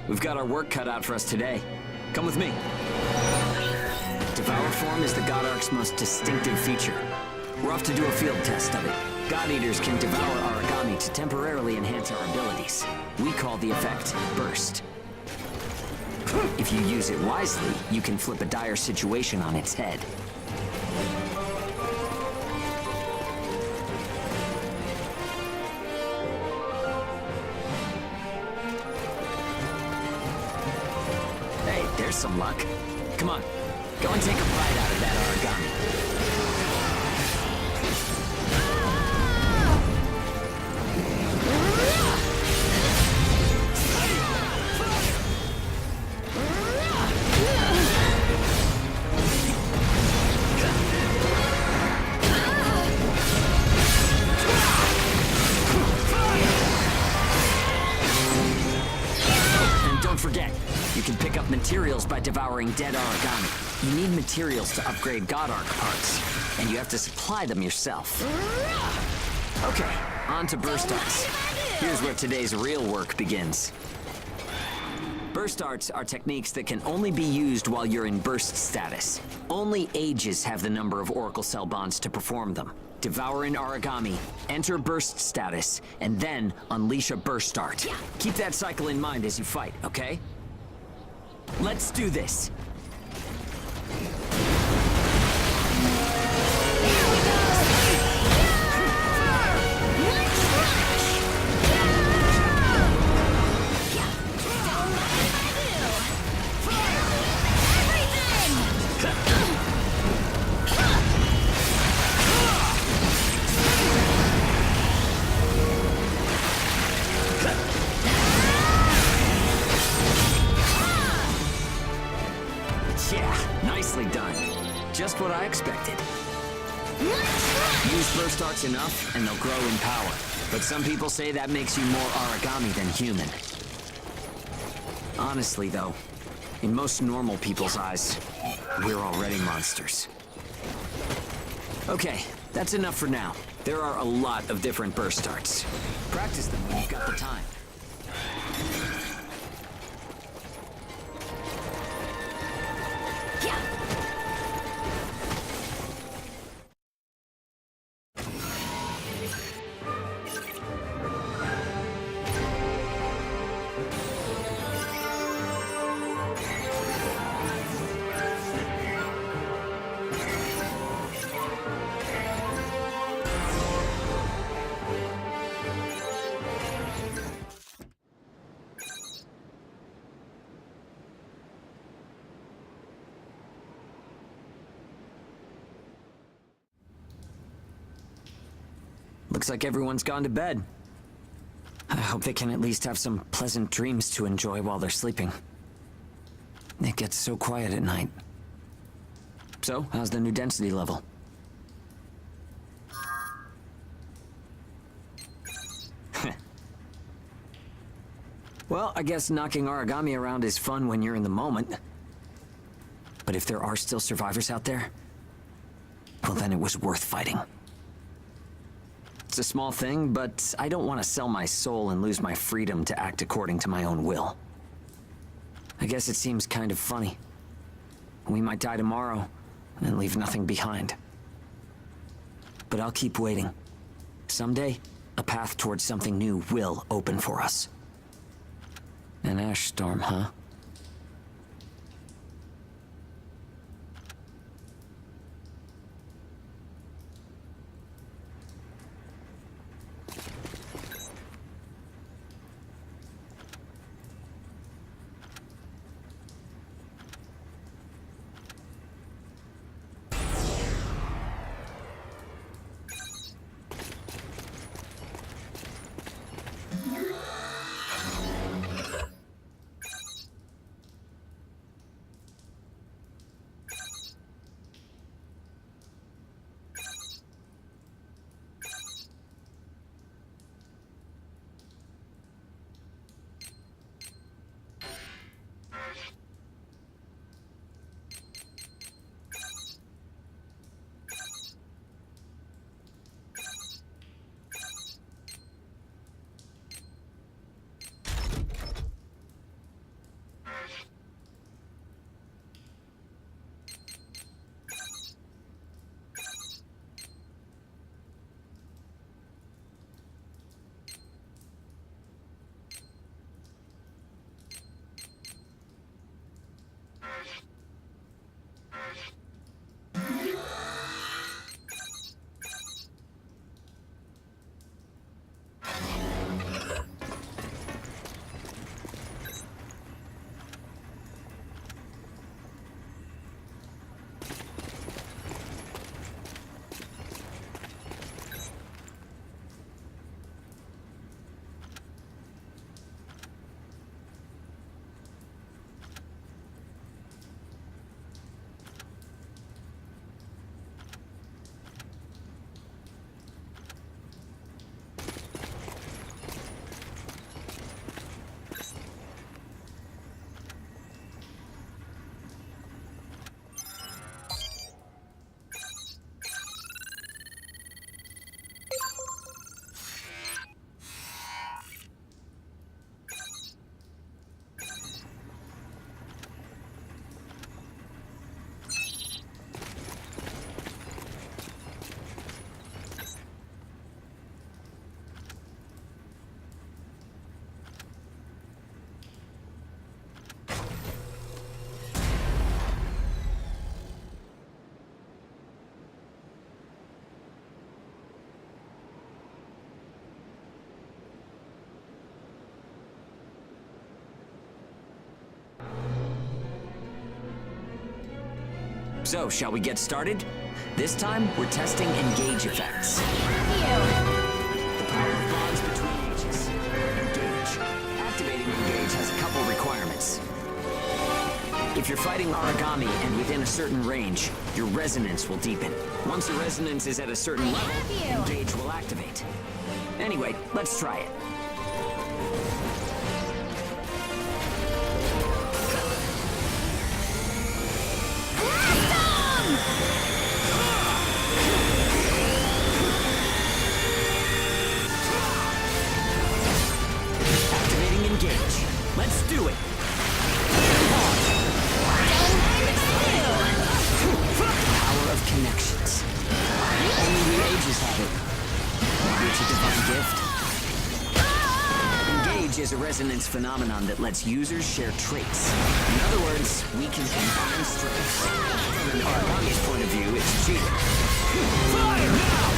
We've got our work cut out for us today. Come with me. Devour form is the God Ark's most distinctive feature. We're off to do a field test of it. God Eaters can devour Aragami to temporarily enhance our abilities. We call the effect Burst. If you use it wisely, you can flip a dire situation on its head. Hey, there's some luck. Come on, go and take a bite out of that Aragami. You can pick up materials by devouring dead Aragami. You need materials to upgrade God Ark parts, and you have to supply them yourself. Okay, on to burst arts. Here's where today's real work begins. Burst arts are techniques that can only be used while you're in burst status. Only Ages have the number of Oracle Cell bonds to perform them. Devour an Aragami, enter burst status, and then unleash a burst art. Keep that cycle in mind as you fight, okay? Let's do this! Nicely done. Just what I expected. Use burst arts enough, and they'll grow in power. But some people say that makes you more Aragami than human. Honestly, though, in most normal people's eyes, we're already monsters. Okay, that's enough for now. There are a lot of different burst arts. Practice them when you've got the time. Looks like everyone's gone to bed. I hope they can at least have some pleasant dreams to enjoy while they're sleeping. It gets so quiet at night. So, how's the new density level? Well, I guess knocking Aragami around is fun when you're in the moment. But if there are still survivors out there, well then it was worth fighting. It's a small thing, but I don't want to sell my soul and lose my freedom to act according to my own will. I guess it seems kind of funny. We might die tomorrow and leave nothing behind. But I'll keep waiting. Someday, a path towards something new will open for us. An ash storm, huh? So, shall we get started? This time, we're testing engage effects. The power of bonds between ages. Engage. Activating engage has a couple requirements. If you're fighting Aragami and within a certain range, your resonance will deepen. Once the resonance is at a certain level, engage will activate. Anyway, let's try it. Activating engage. Let's do it. Power of connections. Only the ages have it. Maybe it's a divine gift. Engage is a resonance phenomenon that lets users share traits. In other words, we can combine strengths. From an Aragami's point of view, it's cheating. Fire now!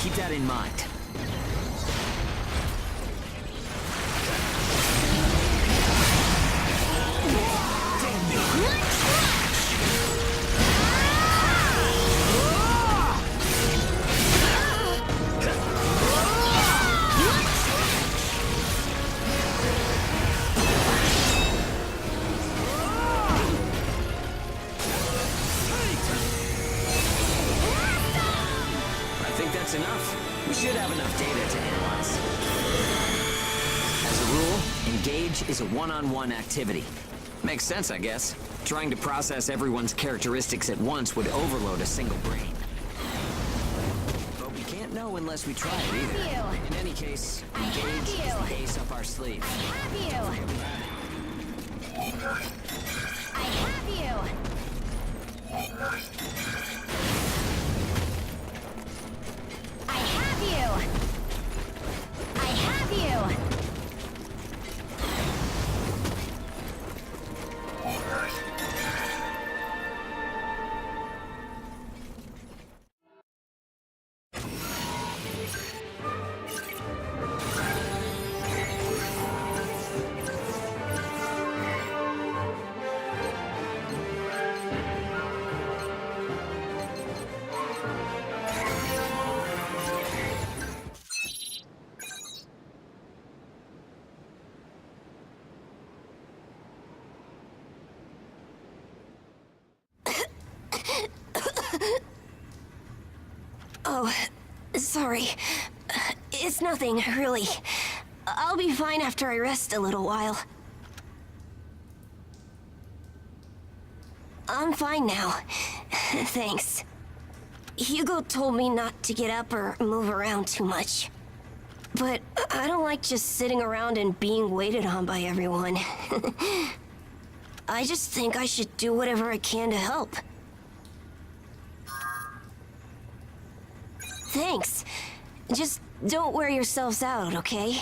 Keep that in mind. Enough. We should have enough data to analyze. As a rule, engage is a one-on-one activity. Makes sense, I guess. Trying to process everyone's characteristics at once would overload a single brain. But we can't know unless we try it either. In any case, engage is the ace up our sleeve. I have you. Oh, sorry. It's nothing, really. I'll be fine after I rest a little while. I'm fine now. Thanks. Hugo told me not to get up or move around too much. But I don't like just sitting around and being waited on by everyone. I just think I should do whatever I can to help. Thanks. Just don't wear yourselves out, okay?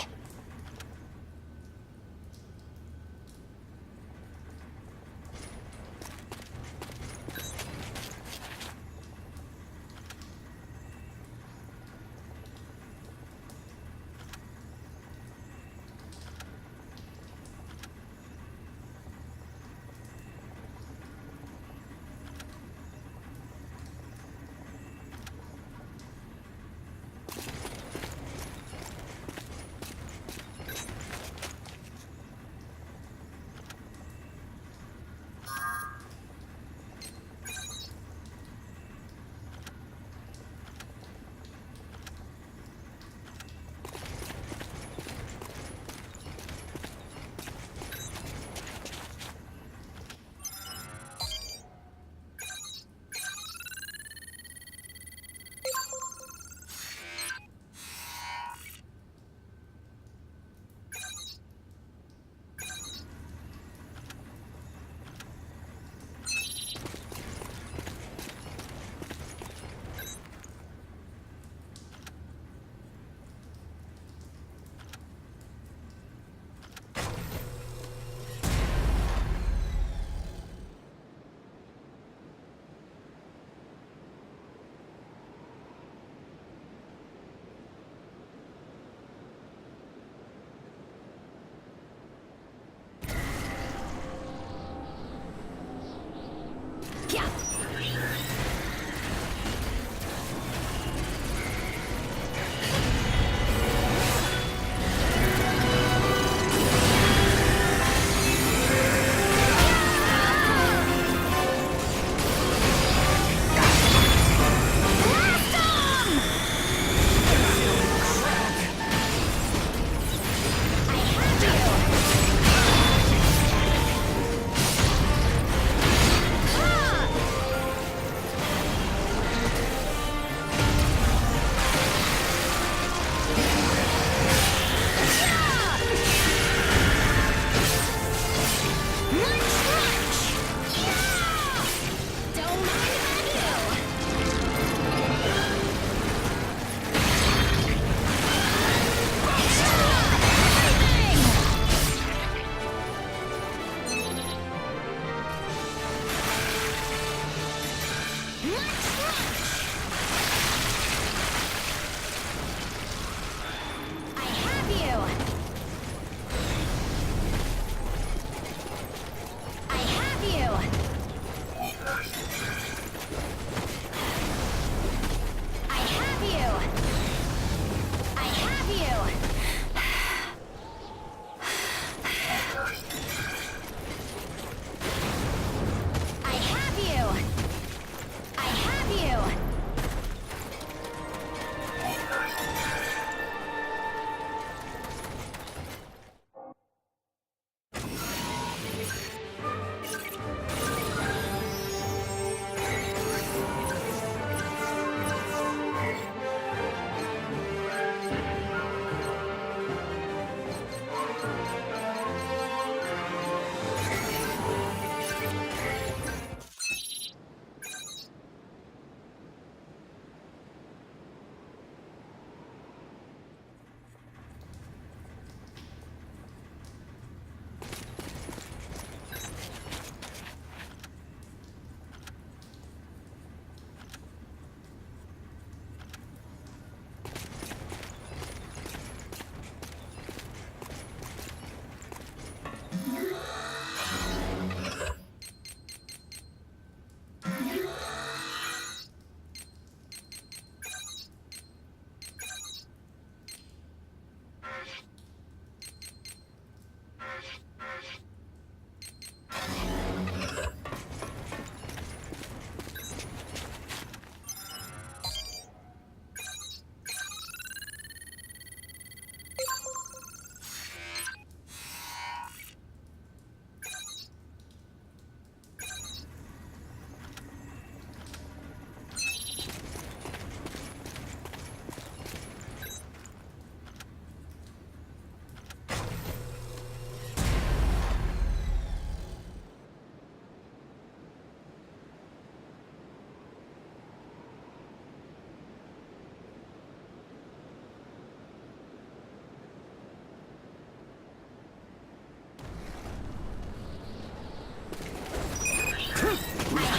Yeah.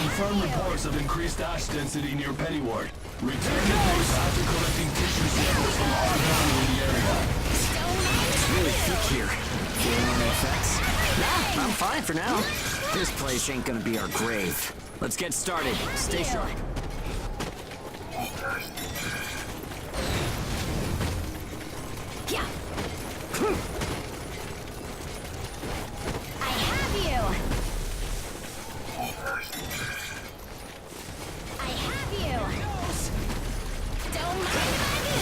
Confirmed reports of increased ash density near Pennyward. Return to base after collecting tissue samples from Aragami in the area. It's really thick here. Feeling any effects? Nah, I'm fine for now. This place ain't gonna be our grave. Let's get started. Stay sharp. Yeah. I have you. I have you. Don't mind if I do.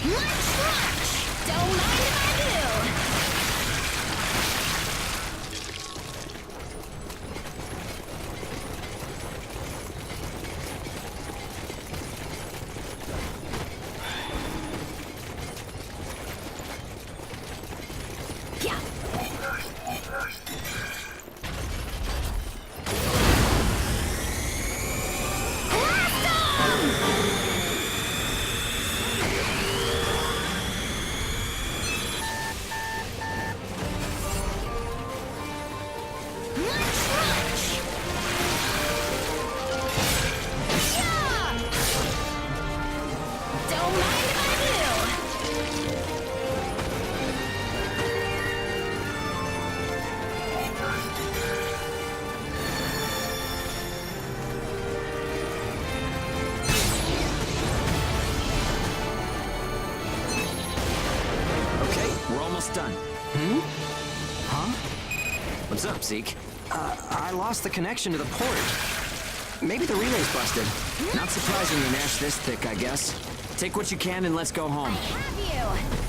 Much. Don't mind if I do. almost done. Huh? What's up, Zeke? I lost the connection to the port. Maybe the relay's busted. Not surprising an ash this thick, I guess. Take what you can and let's go home. Have you?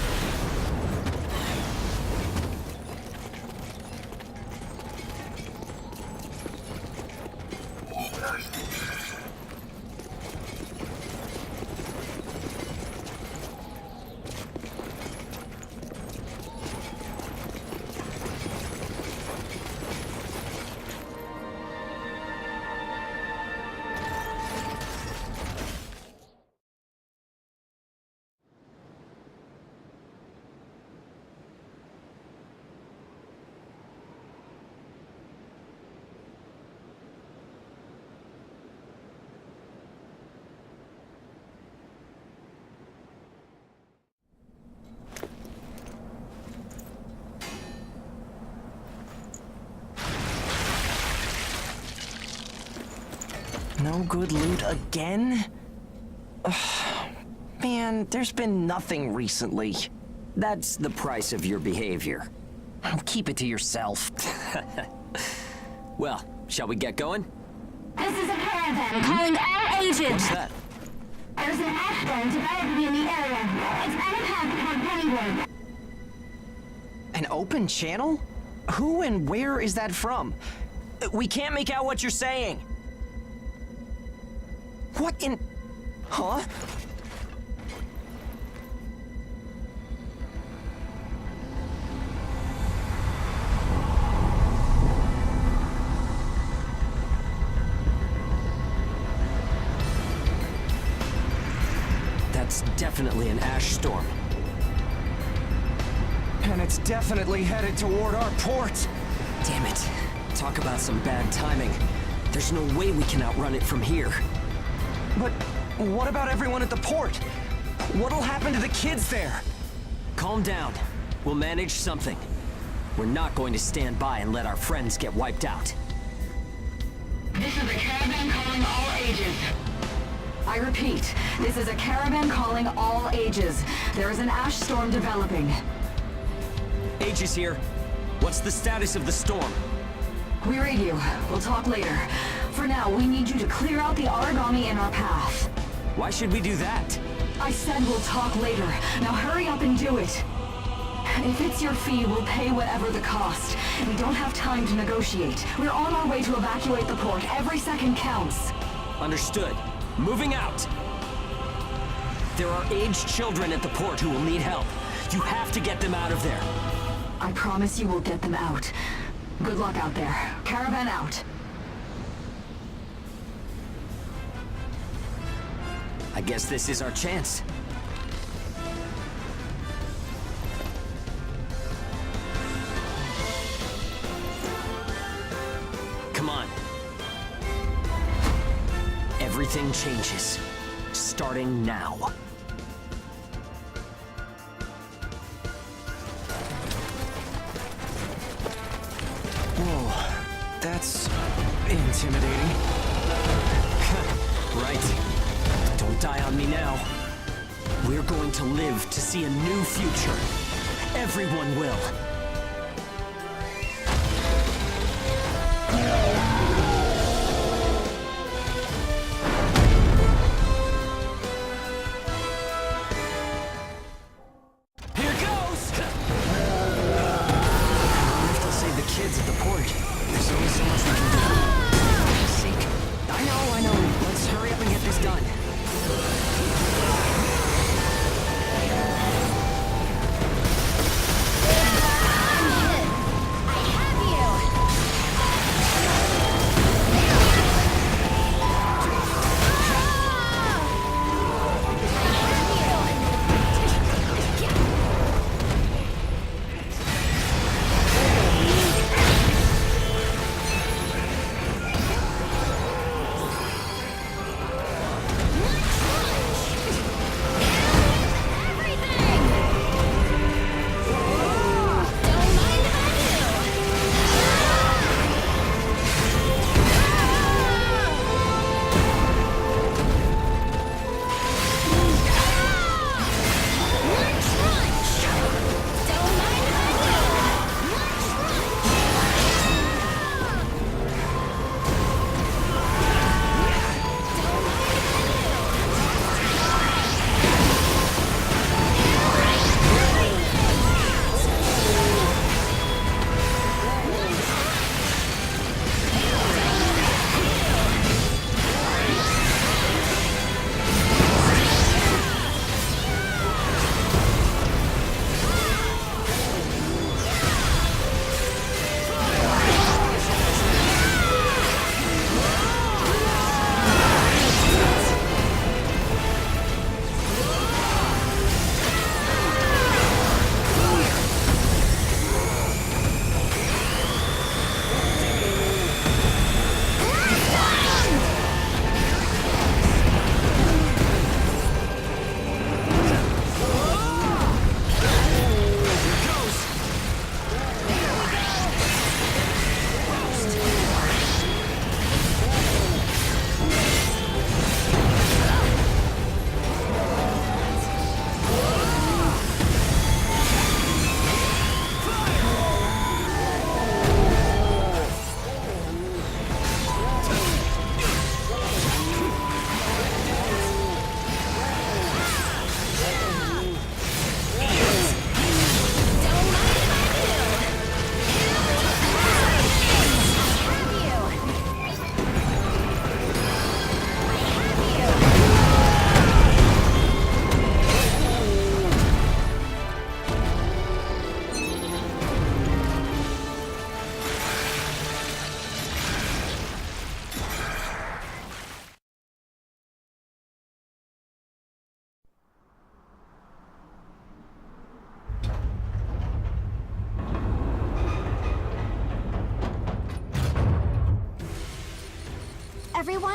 No good loot again? Ugh. Man, there's been nothing recently. That's the price of your behavior. Keep it to yourself. Well, shall we get going? This is a caravan calling all agents. What's that? There's an ash storm developing in the area. It's on a path toward Pennywood. An open channel? Who and where is that from? We can't make out what you're saying. What in... Huh? That's definitely an ash storm. And it's definitely headed toward our port. Damn it. Talk about some bad timing. There's no way we can outrun it from here. But what about everyone at the port? What'll happen to the kids there? Calm down. We'll manage something. We're not going to stand by and let our friends get wiped out. This is a caravan calling all ages. I repeat, this is a caravan calling all ages. There is an ash storm developing. H is here. What's the status of the storm? We read you. We'll talk later. For now, we need you to clear out the Aragami in our path. Why should we do that? I said we'll talk later. Now hurry up and do it. If it's your fee, we'll pay whatever the cost. We don't have time to negotiate. We're on our way to evacuate the port. Every second counts. Understood. Moving out. There are aged children at the port who will need help. You have to get them out of there. I promise you we'll get them out. Good luck out there. Caravan out. I guess this is our chance. Come on. Everything changes. Starting now. Whoa, that's intimidating. Right. Don't die on me now. We're going to live to see a new future. Everyone will. Here goes! We have to save the kids at the port. There's only so much we can do. Seek. I know. Let's hurry up and get this done. I have you!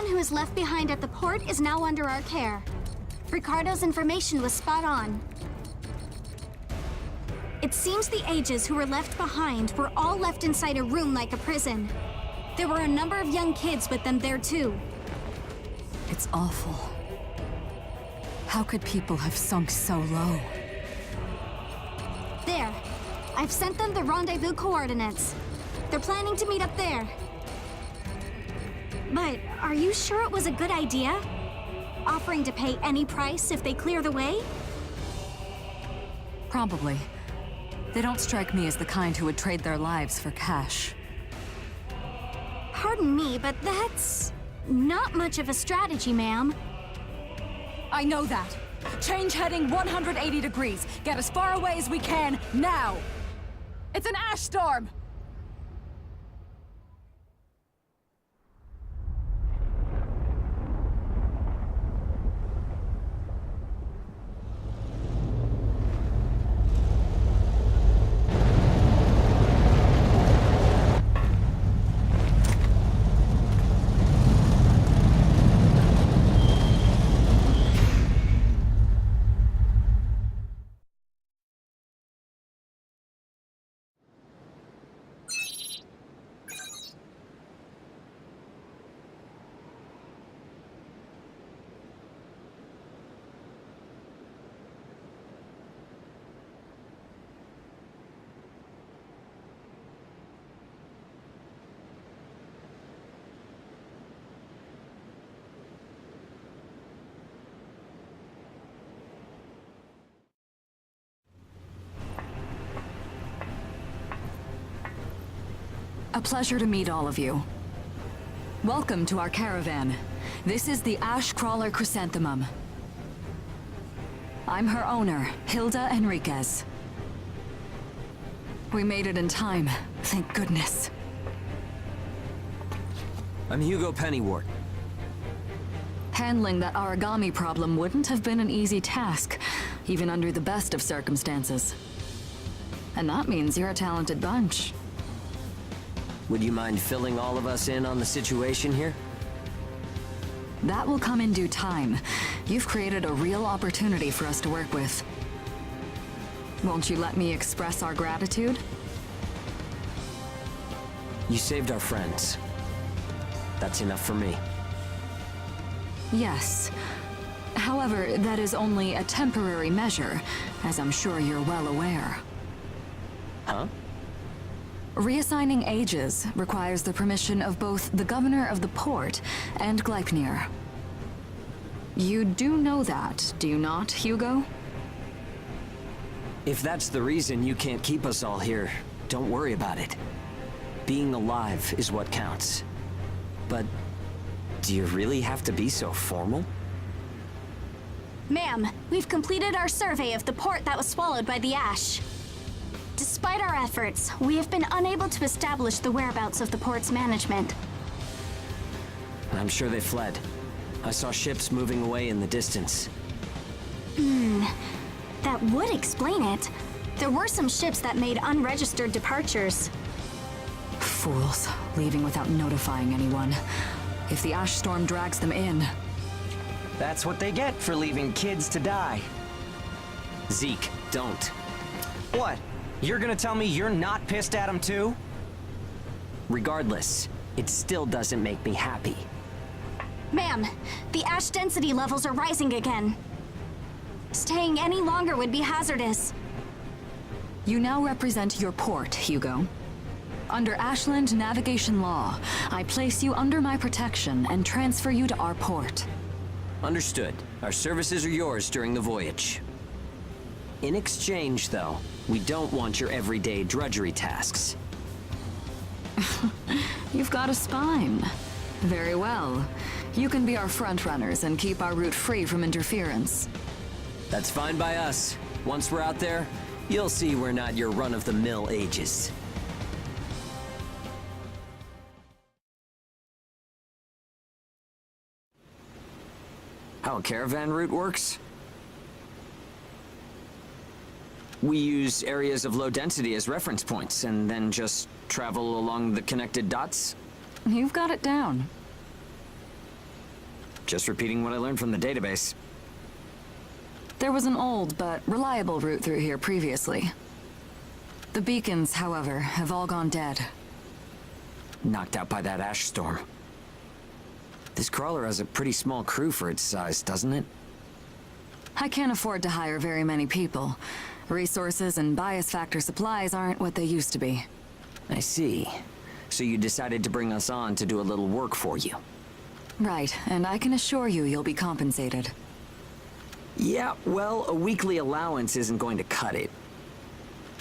Everyone who is left behind at the port is now under our care. Ricardo's information was spot on. It seems the ages who were left behind were all left inside a room like a prison. There were a number of young kids with them there too. It's awful. How could people have sunk so low? There. I've sent them the rendezvous coordinates. They're planning to meet up there. But are you sure it was a good idea? Offering to pay any price if they clear the way? Probably. They don't strike me as the kind who would trade their lives for cash. Pardon me, but that's not much of a strategy, ma'am. I know that. Change heading 180 degrees. Get as far away as we can, now! It's an ash storm! A pleasure to meet all of you. Welcome to our caravan. This is the Ash Crawler Chrysanthemum. I'm her owner, Hilda Enriquez. We made it in time, thank goodness. I'm Hugo Pennywort. Handling that Aragami problem wouldn't have been an easy task, even under the best of circumstances. And that means you're a talented bunch. Would you mind filling all of us in on the situation here? That will come in due time. You've created a real opportunity for us to work with. Won't you let me express our gratitude? You saved our friends. That's enough for me. Yes. However, that is only a temporary measure, as I'm sure you're well aware. Huh? Reassigning ages requires the permission of both the governor of the port and Gleipnir. You do know that, do you not, Hugo? If that's the reason you can't keep us all here, don't worry about it. Being alive is what counts. But do you really have to be so formal? Ma'am, we've completed our survey of the port that was swallowed by the ash. Despite our efforts, we have been unable to establish the whereabouts of the port's management. I'm sure they fled. I saw ships moving away in the distance. That would explain it. There were some ships that made unregistered departures. Fools, leaving without notifying anyone. If the ash storm drags them in... That's what they get for leaving kids to die. Zeke, don't. What? You're gonna tell me you're not pissed at him too? Regardless, it still doesn't make me happy. Ma'am, the ash density levels are rising again. Staying any longer would be hazardous. You now represent your port, Hugo. Under Ashland navigation law, I place you under my protection and transfer you to our port. Understood. Our services are yours during the voyage. In exchange, though, we don't want your everyday drudgery tasks. You've got a spine. Very well. You can be our frontrunners and keep our route free from interference. That's fine by us. Once we're out there, you'll see we're not your run-of-the-mill ages. How a caravan route works? We use areas of low density as reference points, and then just travel along the connected dots? You've got it down. Just repeating what I learned from the database. There was an old but reliable route through here previously. The beacons, however, have all gone dead. Knocked out by that ash storm. This crawler has a pretty small crew for its size, doesn't it? I can't afford to hire very many people. Resources and bias factor supplies aren't what they used to be. I see. So you decided to bring us on to do a little work for you. Right, and I can assure you you'll be compensated. Yeah, well, a weekly allowance isn't going to cut it.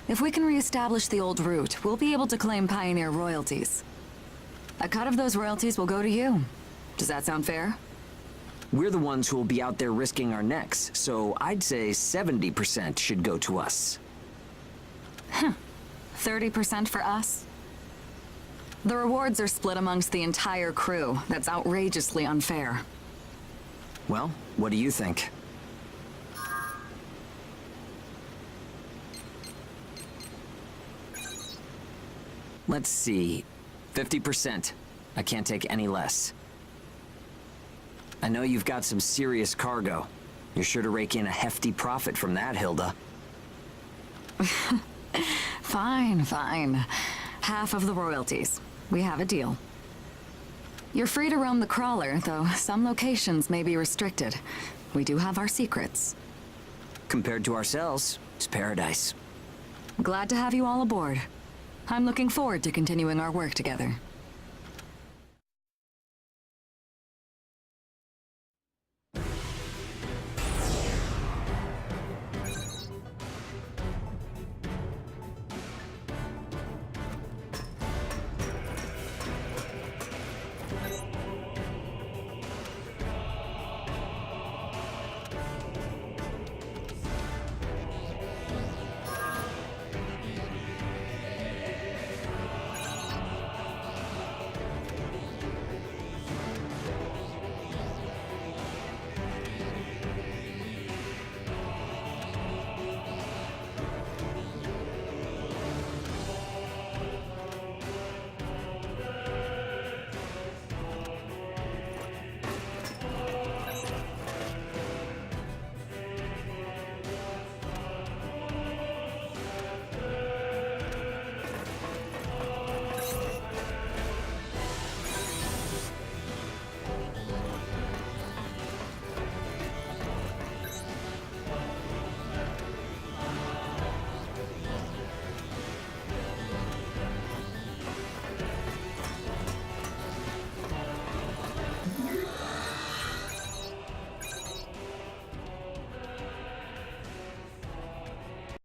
If we can reestablish the old route, we'll be able to claim Pioneer royalties. A cut of those royalties will go to you. Does that sound fair? We're the ones who will be out there risking our necks, so I'd say 70% should go to us. 30% for us? The rewards are split amongst the entire crew. That's outrageously unfair. Well, what do you think? Let's see. 50%. I can't take any less. I know you've got some serious cargo. You're sure to rake in a hefty profit from that, Hilda. Fine, fine. Half of the royalties. We have a deal. You're free to roam the crawler, though some locations may be restricted. We do have our secrets. Compared to ourselves, it's paradise. Glad to have you all aboard. I'm looking forward to continuing our work together.